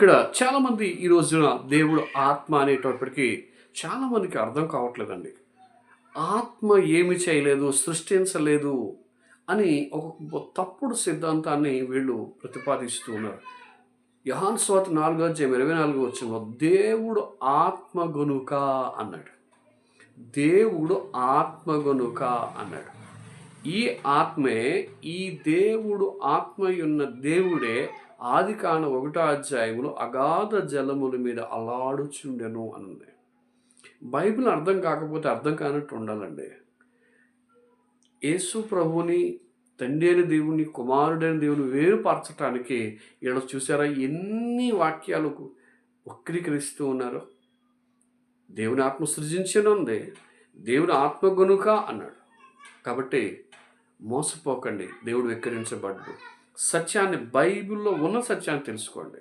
ఇక్కడ చాలామంది ఈ రోజున దేవుడు ఆత్మ అనేటప్పటికీ చాలామందికి అర్థం కావట్లేదండి. ఆత్మ ఏమి చేయలేదు, సృష్టించలేదు అని ఒక తప్పుడు సిద్ధాంతాన్ని వీళ్ళు ప్రతిపాదిస్తూ ఉన్నారు. యోహాను సువార్త 4:24 దేవుడు ఆత్మ గనుక అన్నాడు. దేవుడు ఆత్మ గనుక అన్నాడు. ఈ ఆత్మే, ఈ దేవుడు ఆత్మయున్న దేవుడే ఆదికాండ 1వ అధ్యాయంలో అగాధ జలముల మీద అల్లాడుచుండెను అన్నది. బైబిల్ అర్థం కాకపోతే అర్థం కానట్టు ఉండాలండి. యేసు ప్రభువుని, తండ్రి అయిన దేవుని, కుమారుడైన దేవుని వేరుపరచటానికి ఇక్కడ చూసారా ఎన్ని వాక్యాలకు వక్రీకరిస్తూ ఉన్నారు. దేవుని ఆత్మ సృజించనుంది, దేవుని ఆత్మ గనుక అన్నాడు. కాబట్టి మోసపోకండి, దేవుడు వెక్కిరించబడ్డు. సత్యాన్ని, బైబిల్లో ఉన్న సత్యాన్ని తెలుసుకోండి.